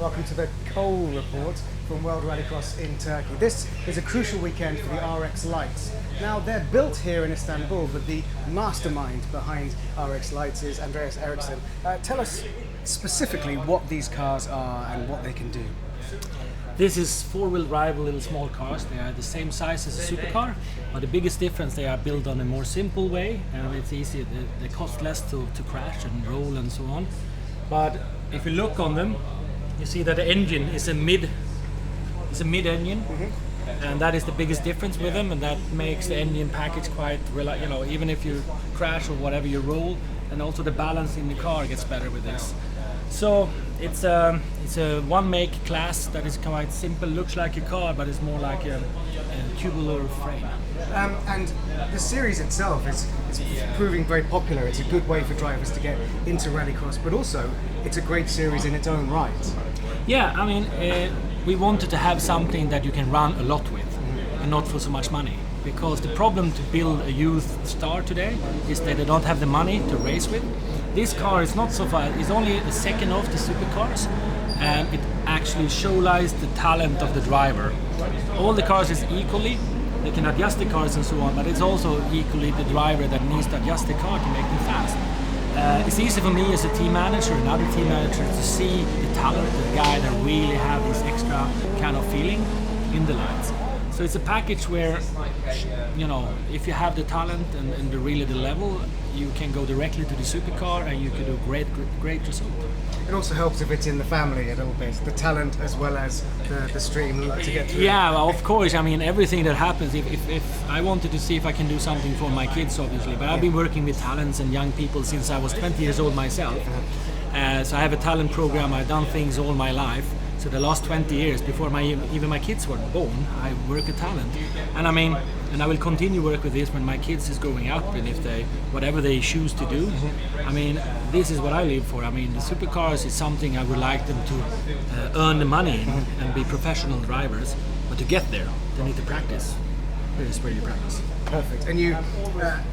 Welcome to the Coal Report from World Rallycross in Turkey. This is a crucial weekend for the RX Lites. Now, they're built here in Istanbul, but the mastermind behind RX Lites is Andreas Eriksson. Tell us specifically what these cars are and what they can do. This is four-wheel drive little small cars. They are the same size as a supercar, but the biggest difference, they are built on a more simple way, and it's easy. They cost less to crash and roll and so on. But if you look on them, you see that the engine is a mid engine, and that is the biggest difference with them, and that makes the engine package quite, even if you crash or whatever, you roll, and also the balance in the car gets better with this. So it's a one make class that is quite simple, looks like a car, but it's more like a tubular frame. And the series itself is proving very popular. It's a good way for drivers to get into rallycross, but also it's a great series in its own right. Yeah, I mean, we wanted to have something that you can run a lot with, and not for so much money. Because the problem to build a youth star today is that they don't have the money to race with. This car is not so fast, it's only a second off the supercars, and it actually showcases the talent of the driver. All the cars is equally, they can adjust the cars and so on, but it's also equally the driver that needs to adjust the car to make them fast. It's easy for me as a team manager and other team managers to see the talent, the guy that really have this extra kind of feeling in the lights. So it's a package where, if you have the talent and really the level, you can go directly to the supercar and you can do great result. It also helps if it's in the family a little bit, the talent as well as the stream to get through. Yeah, well, of course. I mean, everything that happens, if I wanted to see if I can do something for my kids, obviously, but I've been working with talents and young people since I was 20 years old myself. So I have a talent program, I've done things all my life. So the last 20 years, before even my kids were born, I work with talent. And I will continue work with this when my kids is growing up, and if whatever they choose to do. I mean, this is what I live for. I mean, the supercars is something I would like them to earn the money in and be professional drivers. But to get there, they need to practice. This is where you practice. Perfect. And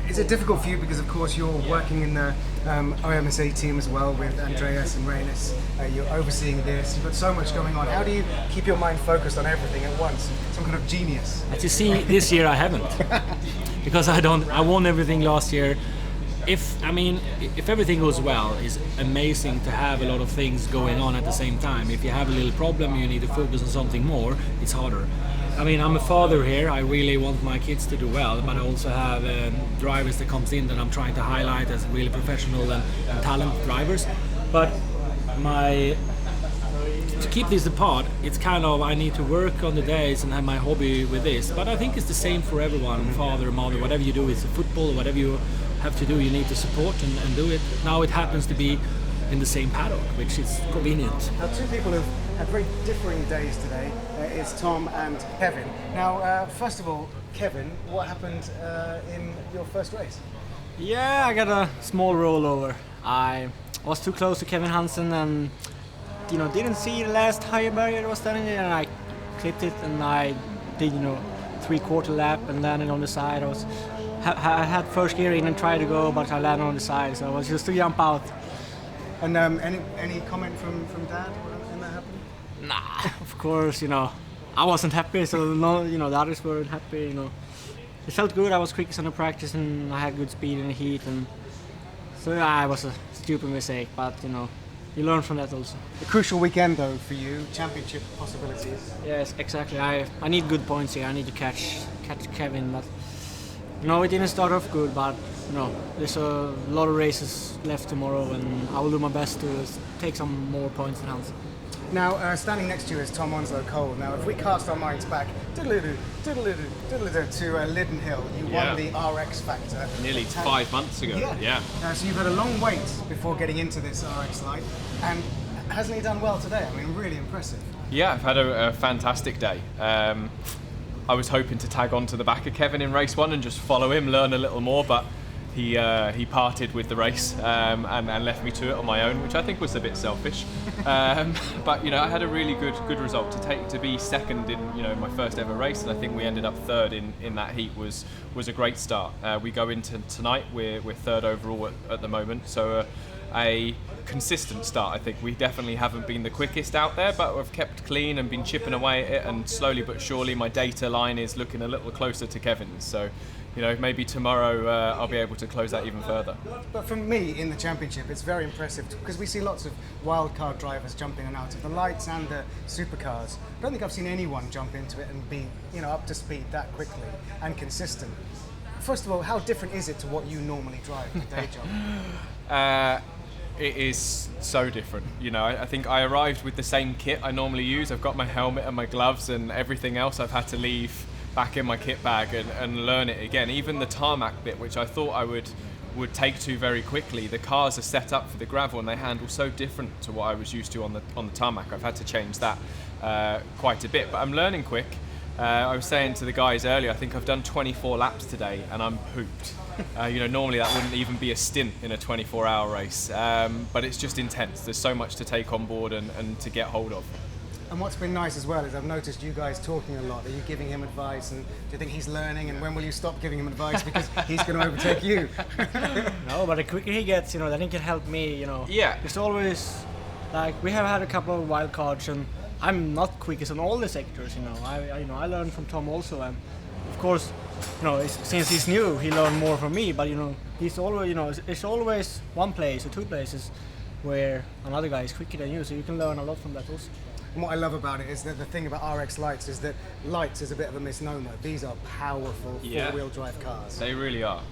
is it difficult for you because, of course, you're working in the OMSA team as well with Andreas and Reynes. You're overseeing this. You've got so much going on. How do you keep your mind focused on everything at once? Some kind of genius. As you see, this year I haven't, because I won everything last year. If everything goes well, it's amazing to have a lot of things going on at the same time. If you have a little problem, you need to focus on something more. It's harder. I mean, I'm a father here. I really want my kids to do well, but I also have drivers that comes in that I'm trying to highlight as really professional and talent drivers. But to keep this apart, it's kind of, I need to work on the days and have my hobby with this. But I think it's the same for everyone, father, mother, whatever you do, it's football, whatever you have to do, you need to support and do it. Now it happens to be in the same paddock, which is convenient. Now, two people have had very differing days today. It's Tom and Kevin. Now, first of all, Kevin, what happened in your first race? Yeah, I got a small rollover. I was too close to Kevin Hansen and didn't see the last higher barrier that was standing there, and I clipped it and I did 3/4 lap and landed on the side. I had first gear in and tried to go, but I landed on the side, so I was just to jump out. And any comment from Dad when that happened? Nah, of course, I wasn't happy, so the others weren't happy, It felt good, I was quickest on the practice and I had good speed in the heat, and so yeah, it was a stupid mistake, but you learn from that also. A crucial weekend though for you, championship possibilities. Yes, exactly. I need good points here, I need to catch Kevin, but it didn't start off good, but there's a lot of races left tomorrow, and I will do my best to take some more points than Hans. Now, standing next to you is Tom Onslow Cole. Now, if we cast our minds back, to Lydden Hill, you won the RX Factor. Nearly 5 months ago. Yeah. So you've had a long wait before getting into this RX Lite, and hasn't he done well today? I mean, really impressive. Yeah, I've had a fantastic day. I was hoping to tag on to the back of Kevin in race 1 and just follow him, learn a little more, but he parted with the race and left me to it on my own, which I think was a bit selfish. But I had a really good result to be second in my first ever race, and I think we ended up third in that heat was a great start. We go into tonight, we're third overall at the moment, so a consistent start. I think we definitely haven't been the quickest out there, but we've kept clean and been chipping away at it, and slowly but surely my data line is looking a little closer to Kevin's. So, you know, maybe tomorrow I'll be able to close that even further. But for me in the championship, it's very impressive because we see lots of wildcard drivers jumping in and out of the lights and the supercars. I don't think I've seen anyone jump into it and be, you know, up to speed that quickly and consistent. First of all, how different is it to what you normally drive, the day job? It is so different. You know, I think I arrived with the same kit I normally use. I've got my helmet and my gloves, and everything else I've had to leave back in my kit bag and learn it again. Even the tarmac bit, which I thought I would take to very quickly, the cars are set up for the gravel and they handle so different to what I was used to on the tarmac. I've had to change that quite a bit, but I'm learning quick. I was saying to the guys earlier, I think I've done 24 laps today and I'm pooped. You know, normally that wouldn't even be a stint in a 24-hour race, but it's just intense. There's so much to take on board and to get hold of. And what's been nice as well is I've noticed you guys talking a lot. Are you giving him advice, and do you think he's learning, and when will you stop giving him advice because he's going to overtake you? No, but the quicker he gets, you know, then he can help me, you know. Yeah. It's always, like, we have had a couple of wild cards, and I'm not quickest on all the sectors, you know. I learned from Tom also, and of course, you know, since he's new, he learned more from me, but, you know, he's always, you know, it's always one place or two places where another guy is quicker than you, so you can learn a lot from that also. And what I love about it is that the thing about RX Lites is that lights is a bit of a misnomer. These are powerful four-wheel drive cars. They really are.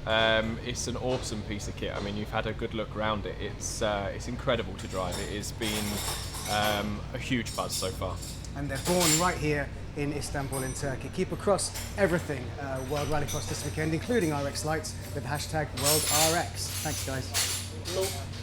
It's an awesome piece of kit. I mean, you've had a good look around it. It's incredible to drive. It has been a huge buzz so far. And they're born right here in Istanbul in Turkey. Keep across everything World Rallycross this weekend, including RX Lites with hashtag WorldRX. Thanks, guys.